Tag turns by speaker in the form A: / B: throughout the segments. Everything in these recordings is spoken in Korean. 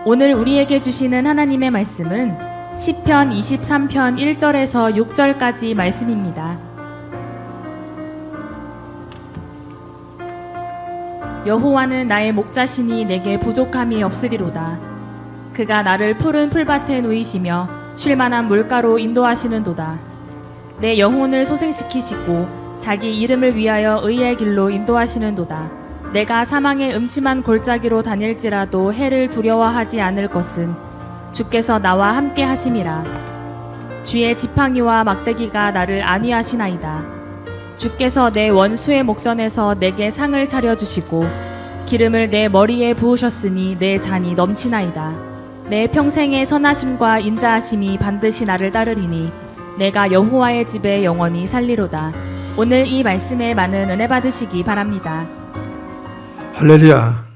A: 오늘 우리에게 주시는 하나님의 말씀은 시편 23편 1절에서 6절까지 말씀입니다. 여호와는 나의 목자시니 내게 부족함이 없으리로다. 그가 나를 푸른 풀밭에 누이시며 쉴만한 물가로 인도하시는도다. 내 영혼을 소생시키시고 자기 이름을 위하여 의의 길로 인도하시는도다. 내가 사망의 음침한 골짜기로 다닐지라도 해를 두려워하지 않을 것은 주께서 나와 함께 하심이라. 주의 지팡이와 막대기가 나를 안위하시나이다. 주께서 내 원수의 목전에서 내게 상을 차려주시고 기름을 내 머리에 부으셨으니 내 잔이 넘치나이다. 내 평생의 선하심과 인자하심이 반드시 나를 따르리니 내가 여호와의 집에 영원히 살리로다. 오늘 이 말씀에 많은 은혜 받으시기 바랍니다.
B: 할렐루야.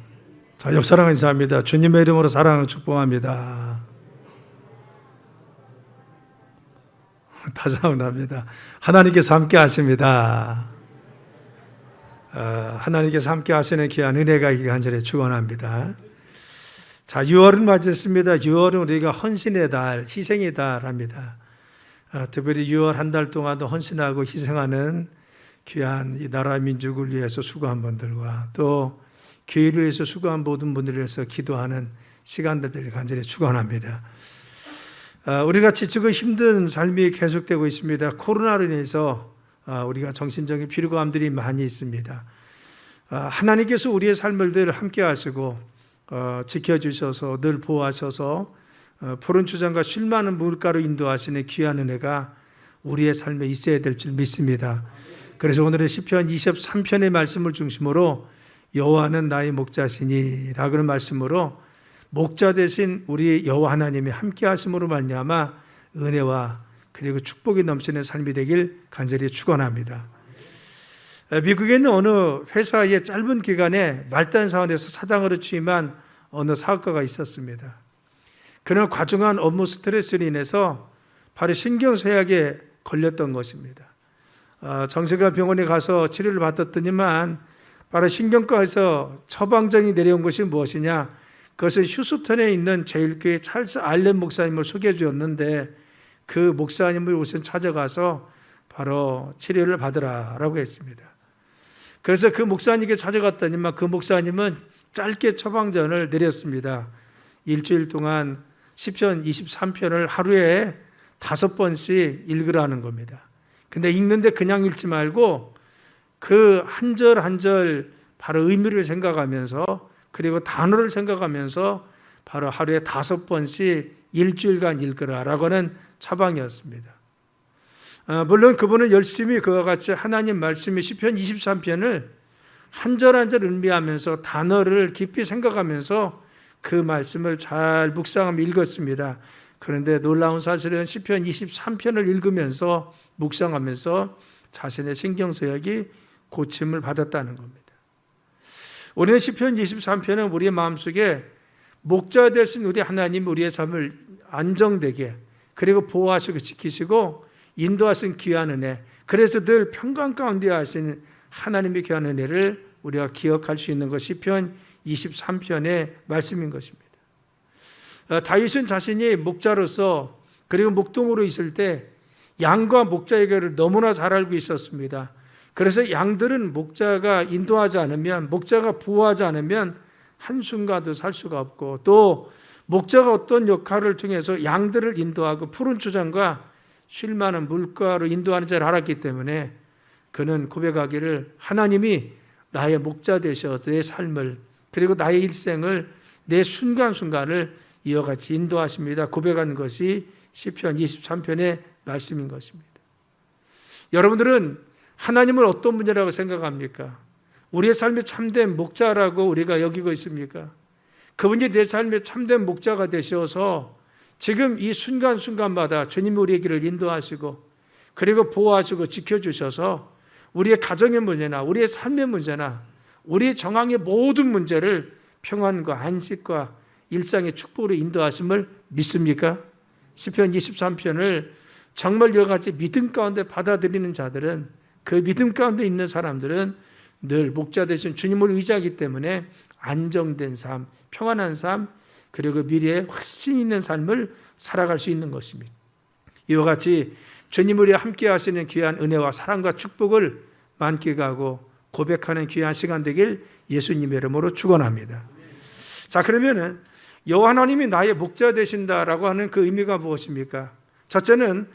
B: 자, 옆 사람 인사합니다. 주님의 이름으로 사랑을 축복합니다. 다자운합니다. 하나님께서 함께 하십니다. 하나님께서 함께 하시는 귀한 은혜가 있기를 간절히 축원합니다. 자, 6월은 맞았습니다. 6월은 우리가 헌신의 달, 희생의 달 합니다. 특별히 6월 한 달 동안도 헌신하고 희생하는 귀한 이 나라 민족을 위해서 수고한 분들과 또 교회를 위해서 수고한 모든 분들을 위해서 기도하는 시간들을 간절히 축원합니다. 우리가 지치고 힘든 삶이 계속되고 있습니다. 코로나로 인해서 우리가 정신적인 피로감들이 많이 있습니다. 하나님께서 우리의 삶을 늘 함께 하시고 지켜주셔서 늘 보호하셔서 푸른 초장과 쉴 많은 물가로 인도하시는 귀한 은혜가 우리의 삶에 있어야 될 줄 믿습니다. 그래서 오늘의 시편 23편의 말씀을 중심으로 여호와는 나의 목자시니 라는 말씀으로 목자 대신 우리 여호와 하나님이 함께 하심으로 말미암아 은혜와 그리고 축복이 넘치는 삶이 되길 간절히 축원합니다. 미국에 있는 어느 회사의 짧은 기간에 말단 사원에서 사장으로 취임한 어느 사업가가 있었습니다. 그는 과중한 업무 스트레스로 인해서 바로 신경쇠약에 걸렸던 것입니다. 정신과 병원에 가서 치료를 받았더니만 바로 신경과에서 처방전이 내려온 것이 무엇이냐? 그것은 휴스턴에 있는 제일교회 찰스 알렌 목사님을 소개해 주었는데 그 목사님을 우선 찾아가서 바로 치료를 받으라라고 했습니다. 그래서 그 목사님께 찾아갔더니만 그 목사님은 짧게 처방전을 내렸습니다. 일주일 동안 시편 23편을 하루에 5번씩 읽으라는 겁니다. 근데 읽는데 그냥 읽지 말고 그 한 절 한 절 바로 의미를 생각하면서 그리고 단어를 생각하면서 바로 하루에 5번씩 일주일간 읽으라라고 하는 처방이었습니다. 물론 그분은 열심히 그와 같이 하나님 말씀이 시편 23편을 한 절 한 절 의미하면서 단어를 깊이 생각하면서 그 말씀을 잘 묵상하며 읽었습니다. 그런데 놀라운 사실은 시편 23편을 읽으면서 묵상하면서 자신의 신경쇠약이 고침을 받았다는 겁니다. 우리는 시편 23편은 우리의 마음속에 목자 되신 우리 하나님 우리의 삶을 안정되게 그리고 보호하시고 지키시고 인도하신 귀한 은혜, 그래서 늘 평강 가운데 하신 하나님의 귀한 은혜를 우리가 기억할 수 있는 것이 시편 23편의 말씀인 것입니다. 다윗은 자신이 목자로서 그리고 목동으로 있을 때 양과 목자의 관계를 너무나 잘 알고 있었습니다. 그래서 양들은 목자가 인도하지 않으면, 목자가 보호하지 않으면 한순간도 살 수가 없고, 또 목자가 어떤 역할을 통해서 양들을 인도하고 푸른 초장과 쉴 만한 물가로 인도하는 줄 알았기 때문에 그는 고백하기를 하나님이 나의 목자 되셔서 내 삶을 그리고 나의 일생을 내 순간순간을 이와 같이 인도하십니다. 고백하는 것이 시편 23편의 말씀인 것입니다. 여러분들은 하나님을 어떤 분이라고 생각합니까? 우리의 삶의 참된 목자라고 우리가 여기고 있습니까? 그분이 내 삶의 참된 목자가 되셔서 지금 이 순간순간마다 주님이 우리의 길을 인도하시고 그리고 보호하시고 지켜주셔서 우리의 가정의 문제나 우리의 삶의 문제나 우리의 정황의 모든 문제를 평안과 안식과 일상의 축복으로 인도하심을 믿습니까? 시편 23편을 정말 여러 가지 믿음 가운데 받아들이는 자들은, 그 믿음 가운데 있는 사람들은 늘 목자 되신 주님을 의지하기 때문에 안정된 삶, 평안한 삶, 그리고 미래에 훨씬 있는 삶을 살아갈 수 있는 것입니다. 이와 같이 주님 우리와 함께 하시는 귀한 은혜와 사랑과 축복을 만끽하고 고백하는 귀한 시간 되길 예수님의 이름으로 축원합니다. 자, 그러면은 여호와 하나님이 나의 목자 되신다라고 하는 그 의미가 무엇입니까? 첫째는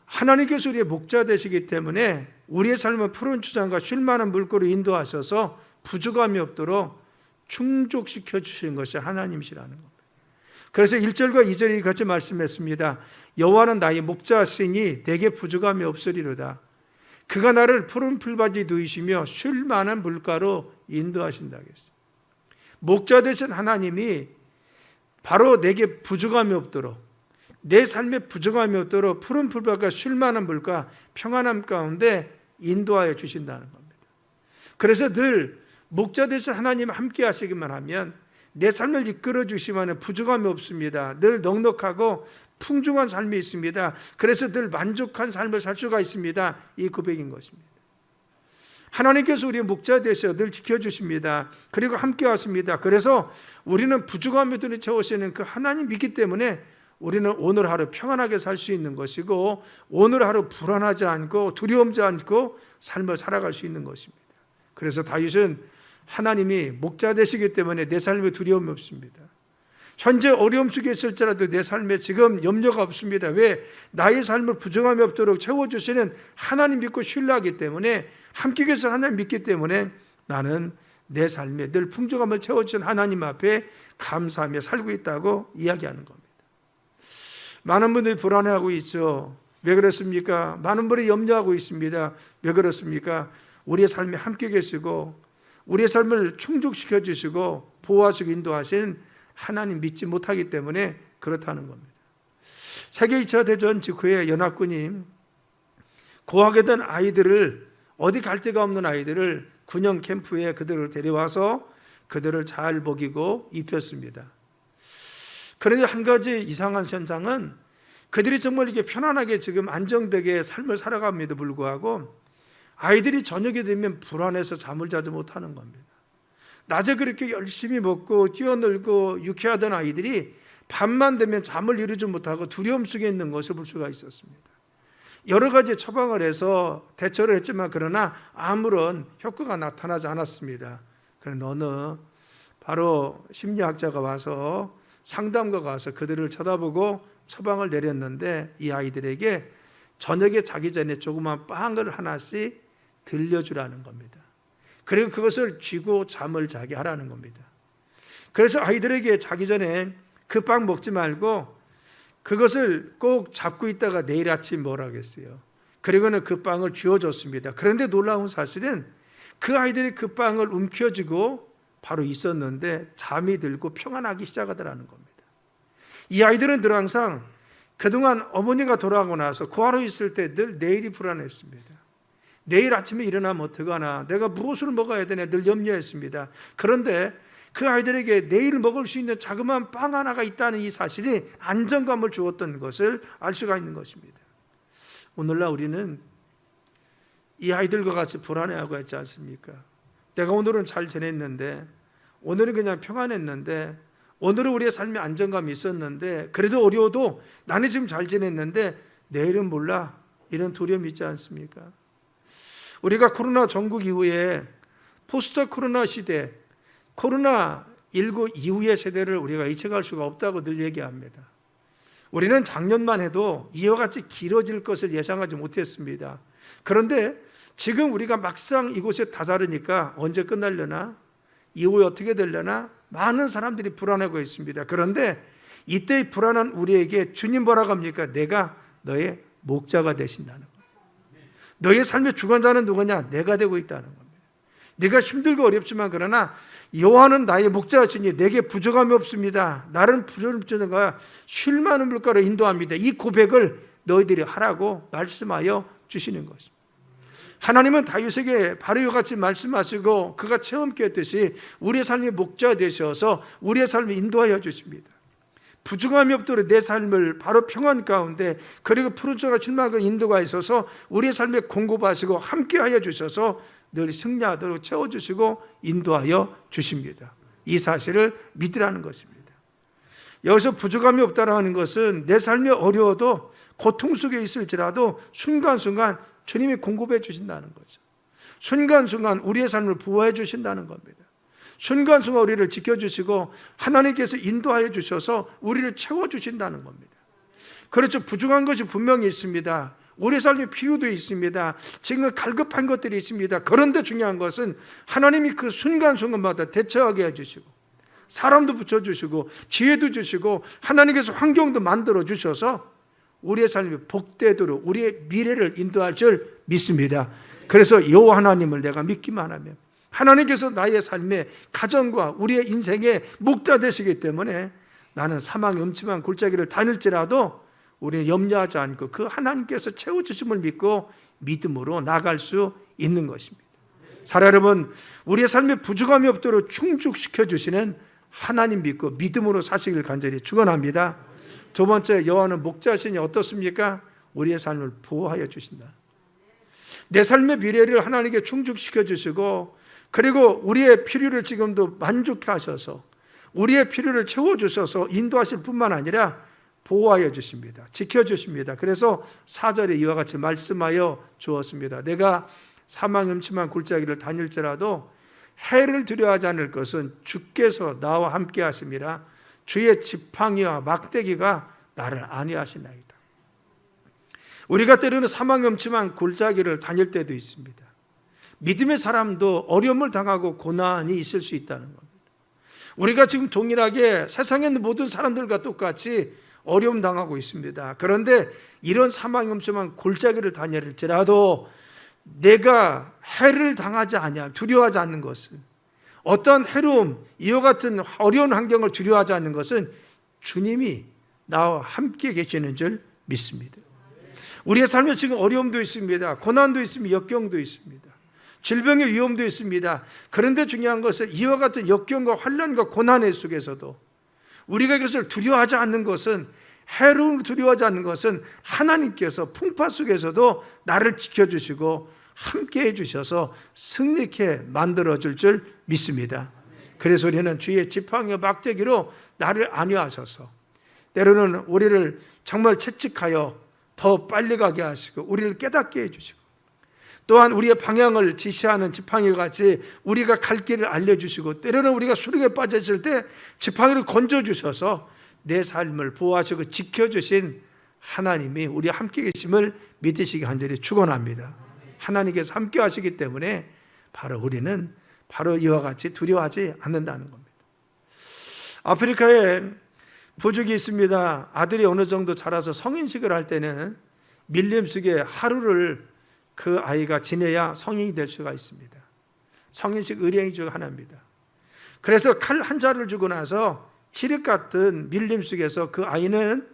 B: 하나님께서 우리의 목자 되시기 때문에 우리의 삶을 푸른 추장과 쉴만한 물고로 인도하셔서 부족함이 없도록 충족시켜 주시는 것이 하나님이시라는 겁니다. 그래서 1절과 2절이 같이 말씀했습니다. 여호와는 나의 목자시니 내게 부족함이 없으리로다. 그가 나를 푸른 풀밭에 누이시며 쉴 만한 물가로 인도하신다 했어요. 목자 되신 하나님이 바로 내게 부족함이 없도록, 내 삶에 부족함이 없도록 푸른 풀밭과 쉴 만한 물가, 평안함 가운데 인도하여 주신다는 겁니다. 그래서 늘 목자 되신 하나님 함께 하시기만 하면 내 삶을 이끌어 주시면 부족함이 없습니다. 늘 넉넉하고 풍족한 삶이 있습니다. 그래서 늘 만족한 삶을 살 수가 있습니다. 이 고백인 것입니다. 하나님께서 우리의 목자 되셔 늘 지켜주십니다. 그리고 함께 하십니다. 그래서 우리는 부족함을 채우시는 그 하나님 믿기 때문에 우리는 오늘 하루 평안하게 살 수 있는 것이고 오늘 하루 불안하지 않고 두려움지 않고 삶을 살아갈 수 있는 것입니다. 그래서 다윗은 하나님이 목자 되시기 때문에 내 삶에 두려움이 없습니다. 현재 어려움 속에 있을지라도 내 삶에 지금 염려가 없습니다. 왜? 나의 삶을 부정함이 없도록 채워주시는 하나님 믿고 신뢰하기 때문에 함께 계신 하나님 믿기 때문에 나는 내 삶에 늘 풍족함을 채워주신 하나님 앞에 감사하며 살고 있다고 이야기하는 겁니다. 많은 분들이 불안해하고 있죠. 왜 그렇습니까? 많은 분들이 염려하고 있습니다. 왜 그렇습니까? 우리의 삶에 함께 계시고 우리의 삶을 충족시켜 주시고 보호하시고 인도하신 하나님 믿지 못하기 때문에 그렇다는 겁니다. 세계 2차 대전 직후에 연합군이 고아게 된 아이들을 어디 갈 데가 없는 아이들을 군용 캠프에 그들을 데려와서 그들을 잘 먹이고 입혔습니다. 그런데 한 가지 이상한 현상은 그들이 정말 이렇게 편안하게 지금 안정되게 삶을 살아감에도 불구하고 아이들이 저녁이 되면 불안해서 잠을 자지 못하는 겁니다. 낮에 그렇게 열심히 먹고 뛰어놀고 유쾌하던 아이들이 밤만 되면 잠을 이루지 못하고 두려움 속에 있는 것을 볼 수가 있었습니다. 여러 가지 처방을 해서 대처를 했지만 그러나 아무런 효과가 나타나지 않았습니다. 그런데 어느 바로 심리학자가 와서 상담가가 와서 그들을 쳐다보고 처방을 내렸는데 이 아이들에게 저녁에 자기 전에 조그만 빵을 하나씩 들려주라는 겁니다. 그리고 그것을 쥐고 잠을 자게 하라는 겁니다. 그래서 아이들에게 자기 전에 그 빵 먹지 말고 그것을 꼭 잡고 있다가 내일 아침 먹으라겠어요. 그리고는 그 빵을 쥐어줬습니다. 그런데 놀라운 사실은 그 아이들이 그 빵을 움켜쥐고 바로 있었는데 잠이 들고 평안하기 시작하더라는 겁니다. 이 아이들은 늘 항상 그동안 어머니가 돌아가고 나서 고아로 있을 때 늘 내일이 불안했습니다. 내일 아침에 일어나면 어떡하나, 내가 무엇을 먹어야 되나 늘 염려했습니다. 그런데 그 아이들에게 내일 먹을 수 있는 자그마한 빵 하나가 있다는 이 사실이 안정감을 주었던 것을 알 수가 있는 것입니다. 오늘날 우리는 이 아이들과 같이 불안해하고 있지 않습니까? 내가 오늘은 잘 지냈는데, 오늘은 그냥 평안했는데, 오늘은 우리의 삶에 안정감이 있었는데, 그래도 어려워도 나는 지금 잘 지냈는데 내일은 몰라, 이런 두려움이 있지 않습니까? 우리가 코로나 전국 이후에 포스트 코로나 시대, 코로나19 이후의 세대를 우리가 예측할 수가 없다고 늘 얘기합니다. 우리는 작년만 해도 이와 같이 길어질 것을 예상하지 못했습니다. 그런데 지금 우리가 막상 이곳에 다다르니까 언제 끝나려나, 이후에 어떻게 되려나 많은 사람들이 불안하고 있습니다. 그런데 이때의 불안한 우리에게 주님 뭐라고 합니까? 내가 너의 목자가 되신다는 겁니다. 너의 삶의 주관자는 누구냐? 내가 되고 있다는 겁니다. 네가 힘들고 어렵지만 그러나 여호와는 나의 목자시니 내게 부족함이 없습니다. 나를 부족함과 쉴 만한 물가로 인도합니다. 이 고백을 너희들이 하라고 말씀하여 주시는 것입니다. 하나님은 다윗에게 바로 이와 같이 말씀하시고 그가 체험케 했듯이 우리의 삶의 목자 되셔서 우리의 삶을 인도하여 주십니다. 부족함이 없도록 내 삶을 바로 평안 가운데 그리고 푸른 초가 출마하고 인도가 있어서 우리의 삶에 공급하시고 함께하여 주셔서 늘 승리하도록 채워주시고 인도하여 주십니다. 이 사실을 믿으라는 것입니다. 여기서 부족함이 없다라는 것은 내 삶이 어려워도 고통 속에 있을지라도 순간순간 주님이 공급해 주신다는 거죠. 순간순간 우리의 삶을 보호해 주신다는 겁니다. 순간순간 우리를 지켜주시고 하나님께서 인도하여 주셔서 우리를 채워주신다는 겁니다. 그렇죠. 부족한 것이 분명히 있습니다. 우리 삶에 필요도 있습니다. 지금 갈급한 것들이 있습니다. 그런데 중요한 것은 하나님이 그 순간순간마다 대처하게 해주시고 사람도 붙여주시고 지혜도 주시고 하나님께서 환경도 만들어 주셔서 우리의 삶이 복되도록 우리의 미래를 인도할 줄 믿습니다. 그래서 여호와 하나님을 내가 믿기만 하면 하나님께서 나의 삶의 가정과 우리의 인생의 목자 되시기 때문에 나는 사망의 음침한 골짜기를 다닐지라도 우리는 염려하지 않고 그 하나님께서 채워주심을 믿고 믿음으로 나갈 수 있는 것입니다. 사랑 여러분, 우리의 삶에 부족함이 없도록 충족시켜 주시는 하나님 믿고 믿음으로 사시길 간절히 축원합니다. 두 번째, 여호와는 목자시니 어떻습니까? 우리의 삶을 보호하여 주신다. 내 삶의 미래를 하나님께 충족시켜 주시고 그리고 우리의 필요를 지금도 만족해 하셔서 우리의 필요를 채워주셔서 인도하실 뿐만 아니라 보호하여 주십니다. 지켜주십니다. 그래서 4절에 이와 같이 말씀하여 주었습니다. 내가 사망의 음침한 골짜기를 다닐지라도 해를 두려워하지 않을 것은 주께서 나와 함께 하심이라. 주의 지팡이와 막대기가 나를 안위하시나이다. 우리가 때로는 사망의 음침한 골짜기를 다닐 때도 있습니다. 믿음의 사람도 어려움을 당하고 고난이 있을 수 있다는 겁니다. 우리가 지금 동일하게 세상에 있는 모든 사람들과 똑같이 어려움 당하고 있습니다. 그런데 이런 사망의 음침한 골짜기를 다닐지라도 내가 해를 당하지 아니하 두려워하지 않는 것은 어떤 해로움 이와 같은 어려운 환경을 두려워하지 않는 것은 주님이 나와 함께 계시는 줄 믿습니다. 우리의 삶에 지금 어려움도 있습니다. 고난도 있습니다. 역경도 있습니다. 질병의 위험도 있습니다. 그런데 중요한 것은 이와 같은 역경과 환난과 고난의 속에서도 우리가 이것을 두려워하지 않는 것은 해로움을 두려워하지 않는 것은 하나님께서 풍파 속에서도 나를 지켜주시고 함께해 주셔서 승리케 만들어줄 줄 믿습니다. 그래서 우리는 주의 지팡이와 막대기로 나를 안위하셔서 때로는 우리를 정말 채찍하여 더 빨리 가게 하시고 우리를 깨닫게 해주시고 또한 우리의 방향을 지시하는 지팡이 같이 우리가 갈 길을 알려주시고 때로는 우리가 수렁에 빠졌을 때 지팡이를 건져주셔서 내 삶을 보호하시고 지켜주신 하나님이 우리와 함께 계심을 믿으시기 간절히 축원합니다. 하나님께서 함께 하시기 때문에 바로 우리는 바로 이와 같이 두려워하지 않는다는 겁니다. 아프리카에 부족이 있습니다. 아들이 어느 정도 자라서 성인식을 할 때는 밀림 속에 하루를 그 아이가 지내야 성인이 될 수가 있습니다. 성인식 의례 중 하나입니다. 그래서 칼 한 자루를 주고 나서 칠흑 같은 밀림 속에서 그 아이는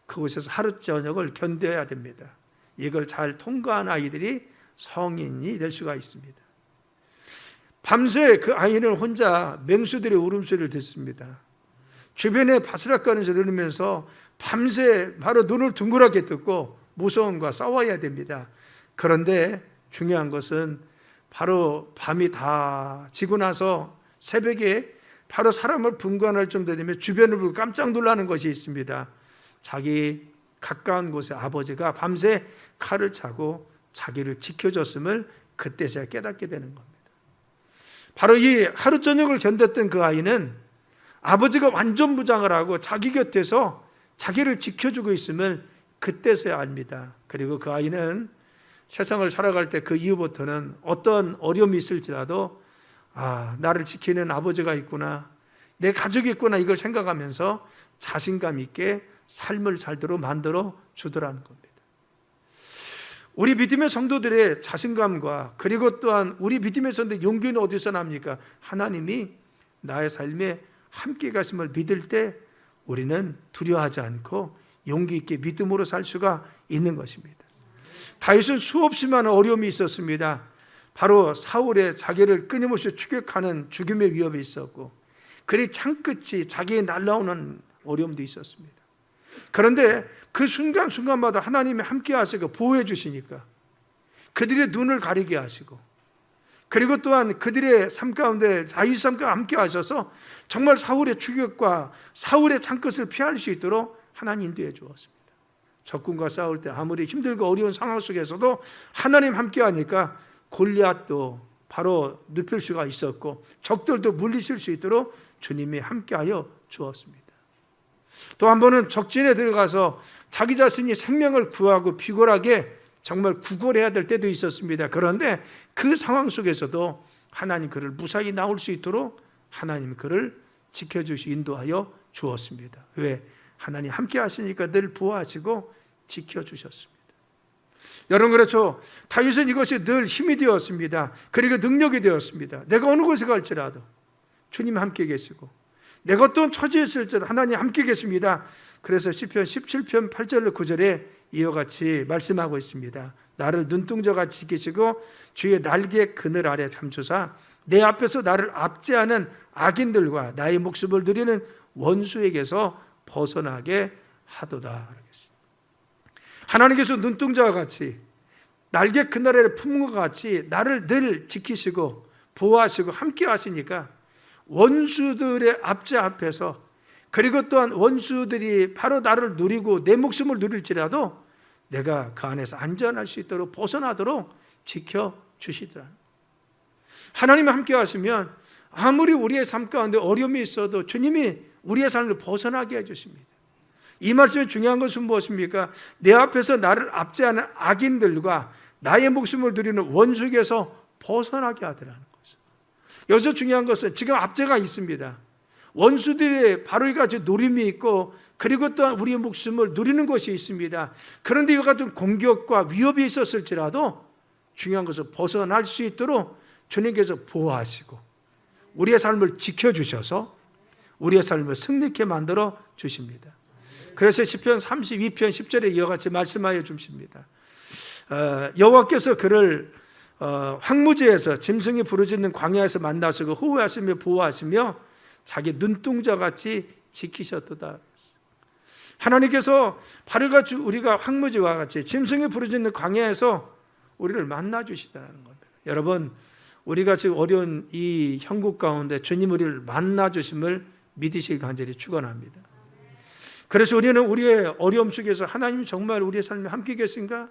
B: 그곳에서 하루 저녁을 견뎌야 됩니다. 이걸 잘 통과한 아이들이 성인이 될 수가 있습니다. 밤새 그 아이는 혼자 맹수들의 울음소리를 듣습니다. 주변에 바스락거리는 소리를 들으면서 밤새 바로 눈을 둥그렇게 뜨고 무서움과 싸워야 됩니다. 그런데 중요한 것은 바로 밤이 다 지고 나서 새벽에 바로 사람을 분간할 정도 되면 주변을 보고 깜짝 놀라는 것이 있습니다. 자기 가까운 곳에 아버지가 밤새 칼을 차고 자기를 지켜줬음을 그때서야 깨닫게 되는 겁니다. 바로 이 하루 저녁을 견뎠던 그 아이는 아버지가 완전 무장을 하고 자기 곁에서 자기를 지켜주고 있음을 그때서야 압니다. 그리고 그 아이는 세상을 살아갈 때 그 이후부터는 어떤 어려움이 있을지라도 나를 지키는 아버지가 있구나, 내 가족이 있구나, 이걸 생각하면서 자신감 있게 삶을 살도록 만들어 주더라는 겁니다. 우리 믿음의 성도들의 자신감과 그리고 또한 우리 믿음의 성도의 용기는 어디서 납니까? 하나님이 나의 삶에 함께 가심을 믿을 때 우리는 두려워하지 않고 용기 있게 믿음으로 살 수가 있는 것입니다. 다윗은 수없이 많은 어려움이 있었습니다. 바로 사울의 자기를 끊임없이 추격하는 죽임의 위협이 있었고 그리 창끝이 자기의 날라오는 어려움도 있었습니다. 그런데 그 순간순간마다 하나님이 함께 하시고 보호해 주시니까 그들의 눈을 가리게 하시고 그리고 또한 그들의 삶 가운데 다윗 삶 가운데 함께 하셔서 정말 사울의 추격과 사울의 창끝을 피할 수 있도록 하나님 인도해 주었습니다. 적군과 싸울 때 아무리 힘들고 어려운 상황 속에서도 하나님 함께 하니까 골리앗도 바로 눕힐 수가 있었고 적들도 물리칠 수 있도록 주님이 함께하여 주었습니다. 또 한 번은 적진에 들어가서 자기 자신이 생명을 구하고 비굴하게 정말 구걸해야 될 때도 있었습니다. 그런데 그 상황 속에서도 하나님 그를 무사히 나올 수 있도록 하나님 그를 지켜주시 인도하여 주었습니다. 왜? 하나님 함께 하시니까 늘 보호하시고 지켜주셨습니다. 여러분 그렇죠? 다윗은 이것이 늘 힘이 되었습니다. 그리고 능력이 되었습니다. 내가 어느 곳에 갈지라도 주님 함께 계시고 내가 어떤 처지에 있을지라도 하나님 함께 계십니다. 그래서 시편 17편 8절 9절에 이와 같이 말씀하고 있습니다. 나를 눈동자같이 지키시고 주의 날개 그늘 아래 잠수사 내 앞에서 나를 압제하는 악인들과 나의 목숨을 누리는 원수에게서 벗어나게 하도다. 하나님께서 눈동자와 같이 날개 그늘 아래 품은 것 같이 나를 늘 지키시고 보호하시고 함께 하시니까 원수들의 압제 앞에서 그리고 또한 원수들이 바로 나를 누리고 내 목숨을 누릴지라도 내가 그 안에서 안전할 수 있도록 벗어나도록 지켜주시더라. 하나님이 함께 하시면 아무리 우리의 삶 가운데 어려움이 있어도 주님이 우리의 삶을 벗어나게 해주십니다. 이 말씀의 중요한 것은 무엇입니까? 내 앞에서 나를 압제하는 악인들과 나의 목숨을 누리는 원수에게서 벗어나게 하더라는 것이죠. 여기서 중요한 것은 지금 압제가 있습니다. 원수들의 바로 이같이 노림이 있고 그리고 또한 우리의 목숨을 누리는 것이 있습니다. 그런데 이와 같은 공격과 위협이 있었을지라도 중요한 것은 벗어날 수 있도록 주님께서 보호하시고 우리의 삶을 지켜주셔서 우리의 삶을 승리케 만들어 주십니다. 그래서 시편 32편 10절에 이와 같이 말씀하여 주십니다. 여호와께서 그를 황무지에서 짐승이 부르짖는 광야에서 만나시고 호우하시며 보호하시며 자기 눈동자같이 지키셨도다. 하나님께서 바로같이 우리가 황무지와 같이 짐승이 부르짖는 광야에서 우리를 만나 주시다는 겁니다. 여러분 우리가 지금 어려운 이 형국 가운데 주님 우리를 만나 주심을 믿으시기 간절히 축원합니다. 그래서 우리는 우리의 어려움 속에서 하나님이 정말 우리의 삶에 함께 계신가?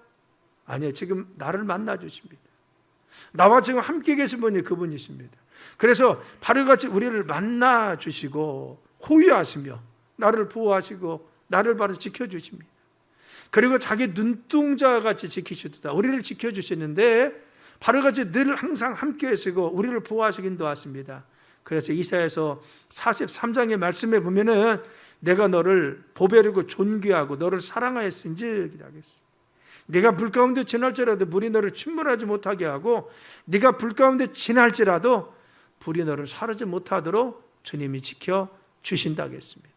B: 아니요, 지금 나를 만나 주십니다. 나와 지금 함께 계신 분이 그분이십니다. 그래서 바로같이 우리를 만나 주시고 호위하시며 나를 보호하시고 나를 바로 지켜주십니다. 그리고 자기 눈동자같이 지키시도다. 우리를 지켜주시는데 바로같이 늘 항상 함께 하시고 우리를 보호하시고 인도하십니다. 그래서 이사야서 43장의 말씀에 보면은 내가 너를 보배르고 존귀하고 너를 사랑하였은지 하겠어. 네가 불 가운데 지날지라도 물이 너를 침몰하지 못하게 하고 네가 불 가운데 지날지라도 불이 너를 사르지 못하도록 주님이 지켜주신다 하겠습니다.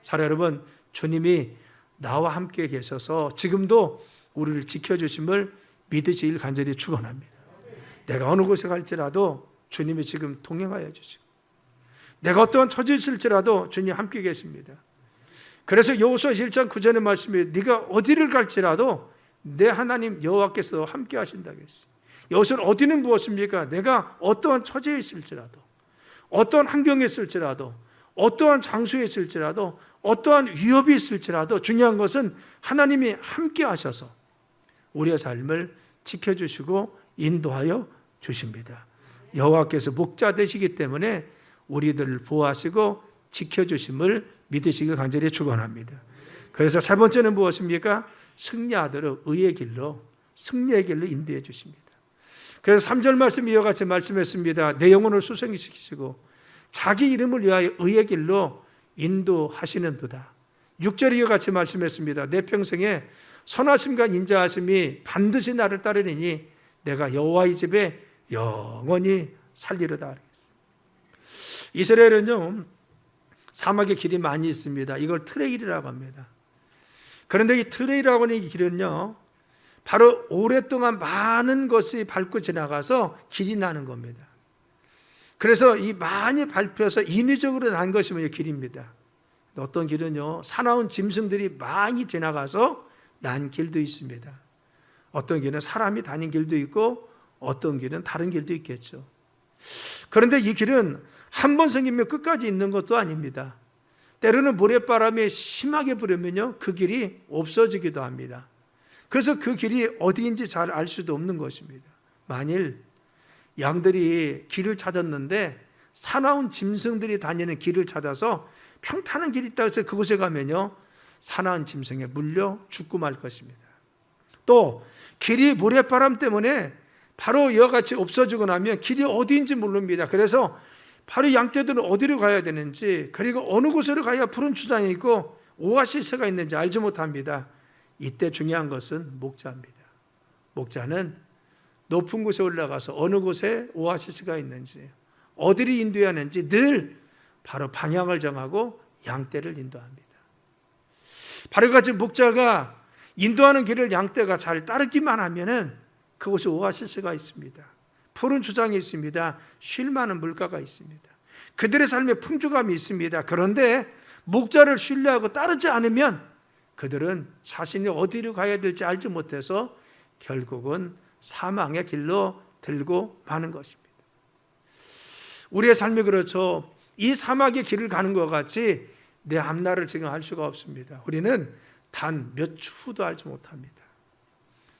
B: 사랑 여러분, 주님이 나와 함께 계셔서 지금도 우리를 지켜주심을 믿으시길 간절히 축원합니다. 내가 어느 곳에 갈지라도 주님이 지금 동행하여 주시고 내가 어떠한 처지에 있을지라도 주님 함께 계십니다. 그래서 여호수아 1장 9절의 말씀이 네가 어디를 갈지라도 내 하나님 여호와께서 함께 하신다겠어요. 여기서는 어디는 무엇입니까? 내가 어떠한 처지에 있을지라도 어떠한 환경에 있을지라도 어떠한 장소에 있을지라도 어떠한 위협이 있을지라도 중요한 것은 하나님이 함께 하셔서 우리의 삶을 지켜주시고 인도하여 주십니다. 여호와께서 목자 되시기 때문에 우리들을 보호하시고 지켜주심을 믿으시길 간절히 축원합니다. 그래서 세 번째는 무엇입니까? 승리하도록 의의 길로 승리의 길로 인도해 주십니다. 그래서 3절 말씀 이와 같이 말씀했습니다. 내 영혼을 수성시키시고 자기 이름을 위하여 의의 길로 인도하시는도다. 6절 이와 같이 말씀했습니다. 내 평생에 선하심과 인자하심이 반드시 나를 따르리니 내가 여호와의 집에 영원히 살리로다. 이스라엘은요 사막에 길이 많이 있습니다. 이걸 트레일이라고 합니다. 그런데 이 트레일이라고 하는 이 길은요 바로 오랫동안 많은 것이 밟고 지나가서 길이 나는 겁니다. 그래서 이 많이 밟혀서 인위적으로 난 것이 뭐냐 길입니다. 어떤 길은요 사나운 짐승들이 많이 지나가서 난 길도 있습니다. 어떤 길은 사람이 다닌 길도 있고 어떤 길은 다른 길도 있겠죠. 그런데 이 길은 한 번 생기면 끝까지 있는 것도 아닙니다. 때로는 모래바람이 심하게 불으면요, 그 길이 없어지기도 합니다. 그래서 그 길이 어디인지 잘 알 수도 없는 것입니다. 만일 양들이 길을 찾았는데 사나운 짐승들이 다니는 길을 찾아서 평탄한 길이 있다고 해서 그곳에 가면요, 사나운 짐승에 물려 죽고 말 것입니다. 또 길이 모래바람 때문에 바로 이와 같이 없어지고 나면 길이 어디인지 모릅니다. 그래서 바로 양떼들은 어디로 가야 되는지, 그리고 어느 곳으로 가야 푸른 추장이 있고 오아시스가 있는지 알지 못합니다. 이때 중요한 것은 목자입니다. 목자는 높은 곳에 올라가서 어느 곳에 오아시스가 있는지, 어디를 인도해야 하는지 늘 바로 방향을 정하고 양떼를 인도합니다. 바로 같이 목자가 인도하는 길을 양떼가 잘 따르기만 하면은 그곳에 오아시스가 있습니다. 푸른 주장이 있습니다. 쉴 만한 물가가 있습니다. 그들의 삶에 풍족함이 있습니다. 그런데 목자를 신뢰하고 따르지 않으면 그들은 자신이 어디로 가야 될지 알지 못해서 결국은 사망의 길로 들고 마는 것입니다. 우리의 삶이 그렇죠. 이 사막의 길을 가는 것 같이 내 앞날을 지금 알 수가 없습니다. 우리는 단 몇 주 후도 알지 못합니다.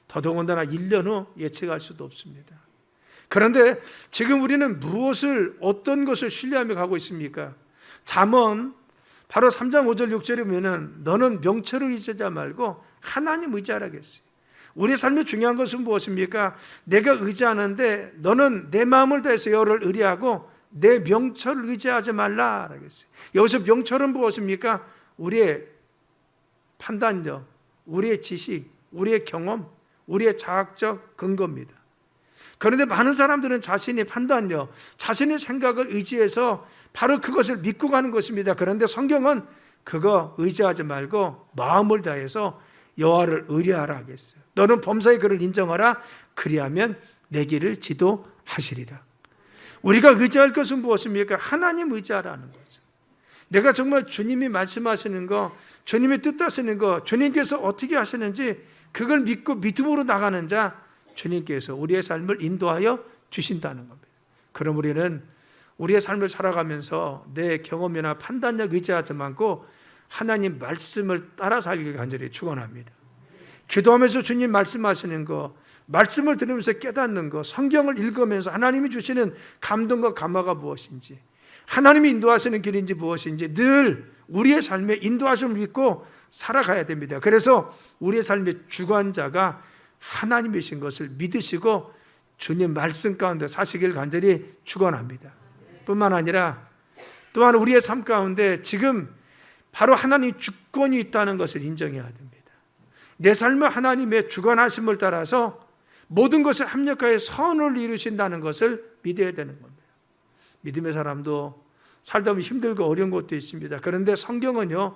B: 더더군다나 1년 후 예측할 수도 없습니다. 그런데 지금 우리는 무엇을, 어떤 것을 신뢰하며 가고 있습니까? 잠언 바로 3장 5절 6절에 보면 너는 명철을 의지하지 말고 하나님 의지하라겠어요. 우리의 삶에 중요한 것은 무엇입니까? 내가 의지하는데 너는 내 마음을 다해서 여호와를 의뢰하고 내 명철을 의지하지 말라라겠어요. 여기서 명철은 무엇입니까? 우리의 판단력, 우리의 지식, 우리의 경험, 우리의 자학적 근거입니다. 그런데 많은 사람들은 자신의 판단력, 자신의 생각을 의지해서 바로 그것을 믿고 가는 것입니다. 그런데 성경은 그거 의지하지 말고 마음을 다해서 여호와를 의뢰하라 하겠어요. 너는 범사의 그를 인정하라. 그리하면 내 길을 지도하시리라. 우리가 의지할 것은 무엇입니까? 하나님 의지하라는 거죠. 내가 정말 주님이 말씀하시는 거, 주님의 뜻하시는 거, 주님께서 어떻게 하시는지 그걸 믿고 믿음으로 나가는 자, 주님께서 우리의 삶을 인도하여 주신다는 겁니다. 그럼 우리는 우리의 삶을 살아가면서 내 경험이나 판단력 의지하지 않고 하나님 말씀을 따라 살기를 간절히 축원합니다. 기도하면서 주님 말씀하시는 거, 말씀을 들으면서 깨닫는 거, 성경을 읽으면서 하나님이 주시는 감동과 감화가 무엇인지, 하나님이 인도하시는 길인지 무엇인지 늘 우리의 삶에 인도하심을 믿고 살아가야 됩니다. 그래서 우리의 삶의 주관자가 하나님이신 것을 믿으시고 주님 말씀 가운데 사시길 간절히 축원합니다. 뿐만 아니라 또한 우리의 삶 가운데 지금 바로 하나님 주권이 있다는 것을 인정해야 됩니다. 내 삶을 하나님의 주관하심을 따라서 모든 것을 합력하여 선을 이루신다는 것을 믿어야 되는 겁니다. 믿음의 사람도 살다 보면 힘들고 어려운 것도 있습니다. 그런데 성경은요,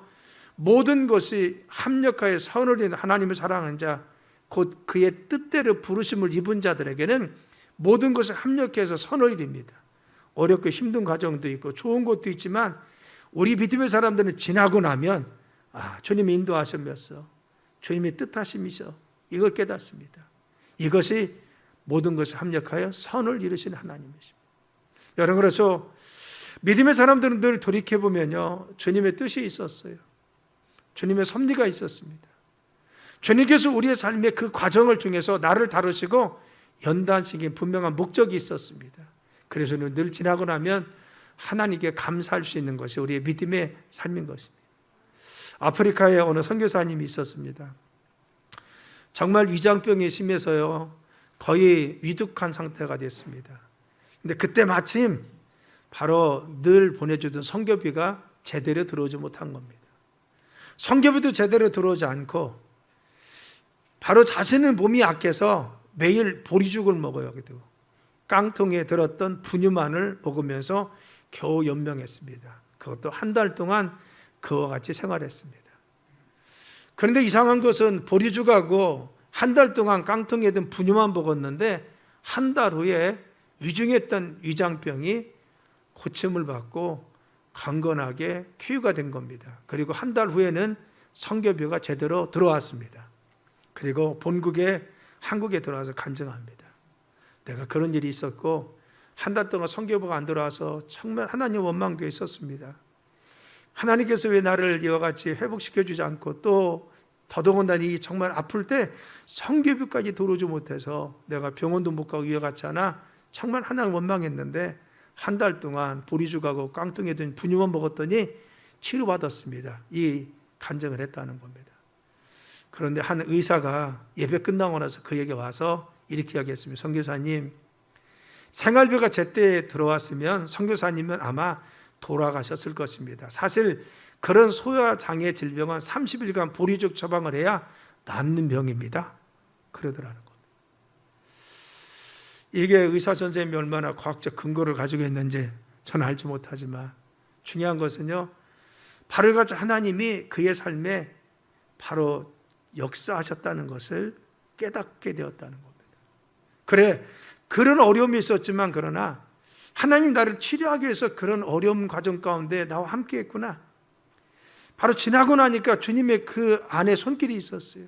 B: 모든 것이 합력하여 선을 이루는 하나님을 사랑하는 자, 곧 그의 뜻대로 부르심을 입은 자들에게는 모든 것을 합력해서 선을 이룹니다. 어렵고 힘든 과정도 있고 좋은 것도 있지만 우리 믿음의 사람들은 지나고 나면 주님이 인도하셨면서 주님의 뜻하심이셔, 이걸 깨닫습니다. 이것이 모든 것을 합력하여 선을 이루시는 하나님이십니다. 여러분, 그렇죠? 믿음의 사람들은 늘 돌이켜보면요, 주님의 뜻이 있었어요. 주님의 섭리가 있었습니다. 주님께서 우리의 삶의 그 과정을 통해서 나를 다루시고 연단시킨 분명한 목적이 있었습니다. 그래서 늘 지나고 나면 하나님께 감사할 수 있는 것이 우리의 믿음의 삶인 것입니다. 아프리카에 어느 선교사님이 있었습니다. 정말 위장병이 심해서요, 거의 위독한 상태가 됐습니다. 근데 그때 마침 바로 늘 보내주던 선교비가 제대로 들어오지 못한 겁니다. 선교비도 제대로 들어오지 않고 바로 자신은 몸이 약해서 매일 보리죽을 먹어요. 깡통에 들었던 분유만을 먹으면서 겨우 연명했습니다. 그것도 한 달 동안 그와 같이 생활했습니다. 그런데 이상한 것은 보리죽하고 한 달 동안 깡통에 든 분유만 먹었는데 한 달 후에 위중했던 위장병이 고침을 받고 강건하게 쾌유가 된 겁니다. 그리고 한 달 후에는 선교비가 제대로 들어왔습니다. 그리고 본국에 한국에 들어와서 간증합니다. 내가 그런 일이 있었고 한 달 동안 선교부가 안 들어와서 정말 하나님 원망도 했었습니다. 하나님께서 왜 나를 이와 같이 회복시켜주지 않고 또 더더군다나 정말 아플 때 선교부까지 들어오지 못해서 내가 병원도 못 가고 이와 같지 않아 정말 하나님 원망했는데 한 달 동안 보리죽하고 깡통에 든 분유만 먹었더니 치료받았습니다. 이 간증을 했다는 겁니다. 그런데 한 의사가 예배 끝나고 나서 그에게 와서 이렇게 이야기했습니다. 선교사님, 생활비가 제때 들어왔으면 선교사님은 아마 돌아가셨을 것입니다. 사실 그런 소아장애 질병은 30일간 보리죽 처방을 해야 낫는 병입니다. 그러더라는 겁니다. 이게 의사 선생님이 얼마나 과학적 근거를 가지고 있는지 저는 알지 못하지만 중요한 것은요, 바로 같이 하나님이 그의 삶에 바로 역사하셨다는 것을 깨닫게 되었다는 겁니다. 그래, 그런 어려움이 있었지만 그러나 하나님 나를 치료하기 위해서 그런 어려움 과정 가운데 나와 함께 했구나. 바로 지나고 나니까 주님의 그 안에 손길이 있었어요.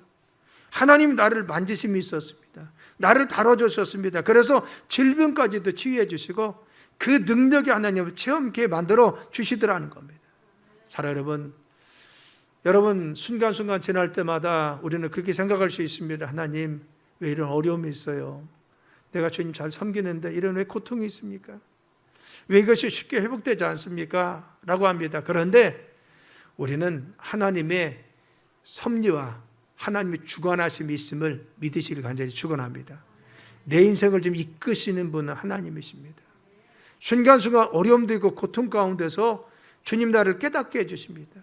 B: 하나님 나를 만지심이 있었습니다. 나를 다뤄주셨습니다. 그래서 질병까지도 치유해 주시고 그 능력이 하나님을 체험케 만들어 주시더라는 겁니다. 사랑 여러분 순간순간 지날 때마다 우리는 그렇게 생각할 수 있습니다. 하나님 왜 이런 어려움이 있어요? 내가 주님 잘 섬기는데 이런 왜 고통이 있습니까? 왜 이것이 쉽게 회복되지 않습니까? 라고 합니다. 그런데 우리는 하나님의 섭리와 하나님의 주관하심이 있음을 믿으시길 간절히 축원합니다. 내 인생을 지금 이끄시는 분은 하나님이십니다. 순간순간 어려움도 있고 고통 가운데서 주님 나를 깨닫게 해주십니다.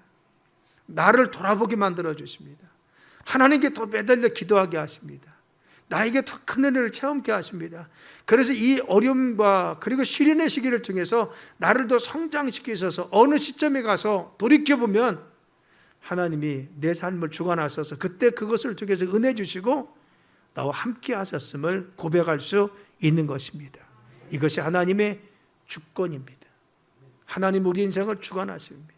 B: 나를 돌아보게 만들어 주십니다. 하나님께 더 매달려 기도하게 하십니다. 나에게 더 큰 은혜를 체험케 하십니다. 그래서 이 어려움과 그리고 시련의 시기를 통해서 나를 더 성장시키셔서 어느 시점에 가서 돌이켜보면 하나님이 내 삶을 주관하셔서 그때 그것을 통해서 은혜 주시고 나와 함께 하셨음을 고백할 수 있는 것입니다. 이것이 하나님의 주권입니다. 하나님 우리 인생을 주관하십니다.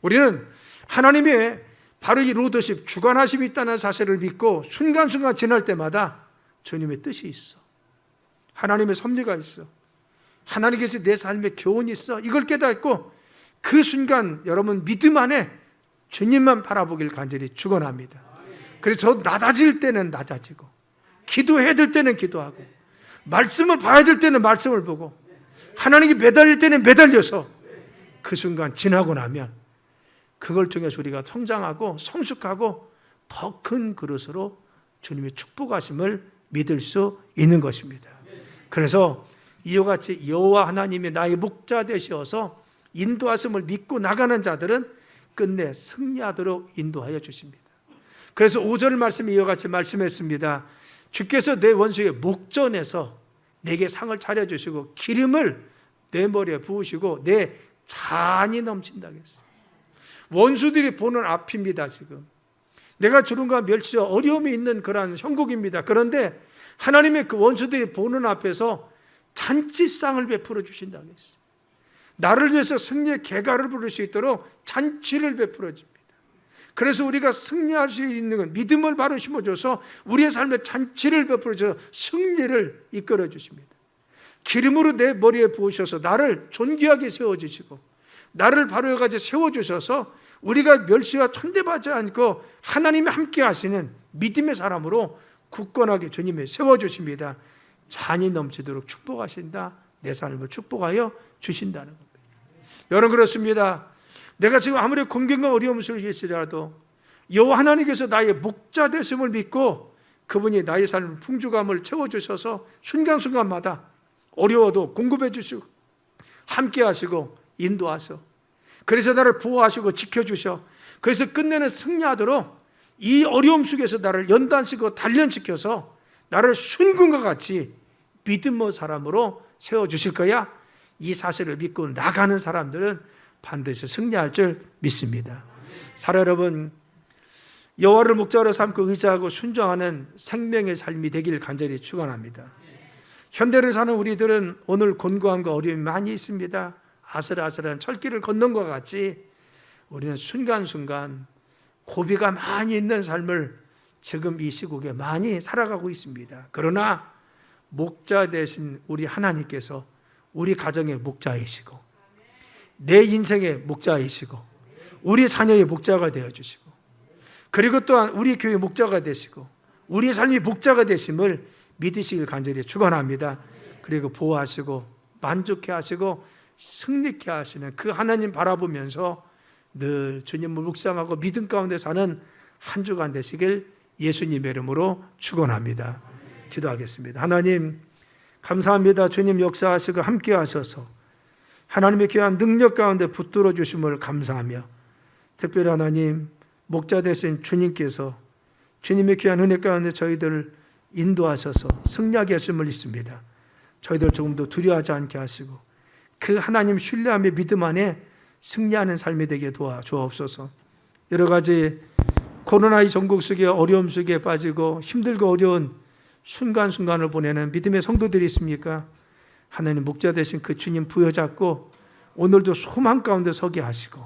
B: 우리는 하나님의 바로 이 로드십, 주관하심이 있다는 사실을 믿고 순간순간 지날 때마다 주님의 뜻이 있어. 하나님의 섭리가 있어. 하나님께서 내 삶에 교훈이 있어. 이걸 깨닫고 그 순간 여러분 믿음 안에 주님만 바라보길 간절히 축원합니다. 그래서 낮아질 때는 낮아지고 기도해야 될 때는 기도하고 말씀을 봐야 될 때는 말씀을 보고 하나님께 매달릴 때는 매달려서 그 순간 지나고 나면 그걸 통해서 우리가 성장하고 성숙하고 더 큰 그릇으로 주님의 축복하심을 믿을 수 있는 것입니다. 그래서 이와 같이 여호와 하나님이 나의 목자 되시어서 인도하심을 믿고 나가는 자들은 끝내 승리하도록 인도하여 주십니다. 그래서 5절 말씀이 이와 같이 말씀했습니다. 주께서 내 원수의 목전에서 내게 상을 차려주시고 기름을 내 머리에 부으시고 내 잔이 넘친다고 했어요. 원수들이 보는 앞입니다. 지금 내가 주름과 멸시와 어려움이 있는 그러한 형국입니다. 그런데 하나님의 그 원수들이 보는 앞에서 잔치상을 베풀어 주신다고 했어요. 나를 위해서 승리의 개가를 부를 수 있도록 잔치를 베풀어 줍니다. 그래서 우리가 승리할 수 있는 건 믿음을 바로 심어줘서 우리의 삶에 잔치를 베풀어 줘서 승리를 이끌어 주십니다. 기름으로 내 머리에 부으셔서 나를 존귀하게 세워주시고 나를 바로 여기까지 세워주셔서 우리가 멸시와 천대받지 않고 하나님이 함께 하시는 믿음의 사람으로 굳건하게 주님이 세워주십니다. 잔이 넘치도록 축복하신다. 내 삶을 축복하여 주신다는 겁니다. 여러분 그렇습니다. 내가 지금 아무리 공경과 어려움 속에 있으라도 여호와 하나님께서 나의 목자 되심을 믿고 그분이 나의 삶을 풍족함을 채워주셔서 순간순간마다 어려워도 공급해 주시고 함께 하시고 인도하셔. 그래서 나를 보호하시고 지켜주셔. 그래서 끝내는 승리하도록 이 어려움 속에서 나를 연단시키고 단련시켜서 나를 순금과 같이 믿음의 사람으로 세워주실 거야. 이 사실을 믿고 나가는 사람들은 반드시 승리할 줄 믿습니다. 사랑 여러분, 여호와를 목자로 삼고 의지하고 순종하는 생명의 삶이 되기를 간절히 축원합니다. 현대를 사는 우리들은 오늘 곤고함과 어려움이 많이 있습니다. 아슬아슬한 철길을 걷는 것 같이 우리는 순간순간 고비가 많이 있는 삶을 지금 이 시국에 많이 살아가고 있습니다. 그러나 목자 되신 우리 하나님께서 우리 가정의 목자이시고 내 인생의 목자이시고 우리 자녀의 목자가 되어주시고 그리고 또한 우리 교회 목자가 되시고 우리 삶이 목자가 되심을 믿으시길 간절히 축원합니다. 그리고 보호하시고 만족해 하시고 승리케 하시는 그 하나님 바라보면서 늘 주님을 묵상하고 믿음 가운데 사는 한 주간 되시길 예수님의 이름으로 축원합니다. 기도하겠습니다. 하나님 감사합니다. 주님 역사하시고 함께 하셔서 하나님의 귀한 능력 가운데 붙들어 주심을 감사하며 특별히 하나님 목자 되신 주님께서 주님의 귀한 은혜 가운데 저희들을 인도하셔서 승리하게 하심을 믿습니다. 저희들 조금도 두려워하지 않게 하시고 그 하나님 신뢰하며 믿음 안에 승리하는 삶이 되게 도와주옵소서. 여러 가지 코로나 전국 속에 어려움 속에 빠지고 힘들고 어려운 순간순간을 보내는 믿음의 성도들이 있습니까? 하나님 목자 되신 그 주님 부여잡고 오늘도 소망 가운데 서게 하시고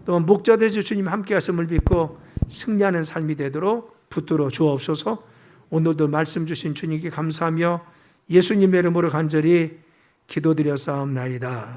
B: 또 목자 되신 주님 함께 하심을 믿고 승리하는 삶이 되도록 붙들어 주옵소서. 오늘도 말씀 주신 주님께 감사하며 예수님의 이름으로 간절히 기도드려 싸움나이다.